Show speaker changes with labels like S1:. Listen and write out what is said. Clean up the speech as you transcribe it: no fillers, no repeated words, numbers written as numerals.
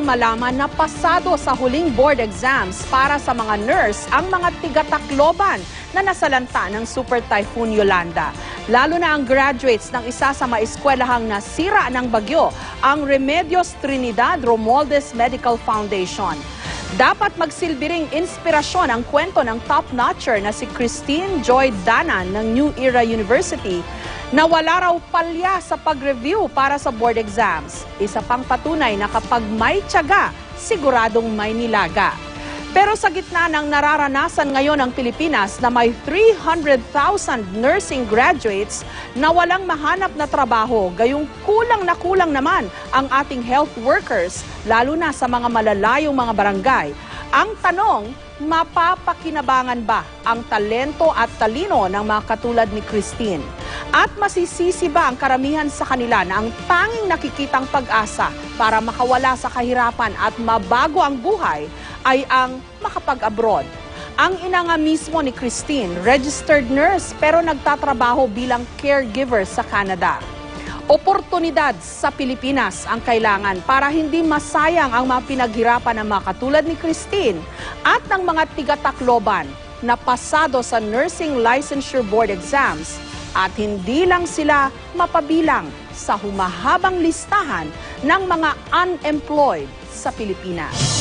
S1: malaman na pasado sa huling board exams para sa mga nurse ang mga tiga-Tacloban na nasalanta ng Super Typhoon Yolanda. Lalo na ang graduates ng isa sa maeskwelahang nasira ng bagyo, ang Remedios Trinidad Romualdez Medical Foundation. Dapat magsilbi ring inspirasyon ang kwento ng top-notcher na si Christine Joy Danan ng New Era University na wala raw palya sa pag-review para sa board exams. Isa pang patunay na kapag may tiyaga, siguradong may nilaga. Pero sa gitna ng nararanasan ngayon ng Pilipinas na may 300,000 nursing graduates na walang mahanap na trabaho, gayong kulang na kulang naman ang ating health workers, lalo na sa mga malalayong mga barangay. Ang tanong, mapapakinabangan ba ang talento at talino ng mga katulad ni Christine? At masisisi ba ang karamihan sa kanila na ang tanging nakikitang pag-asa para makawala sa kahirapan at mabago ang buhay ay ang makapag-abroad? Ang ina nga mismo ni Christine, registered nurse pero nagtatrabaho bilang caregiver sa Canada. Oportunidad sa Pilipinas ang kailangan para hindi masayang ang mga pinaghirapan ng mga katulad ni Christine at ng mga tiga-Tacloban na pasado sa Nursing Licensure Board exams at hindi lang sila mapabilang sa humahabang listahan ng mga unemployed sa Pilipinas.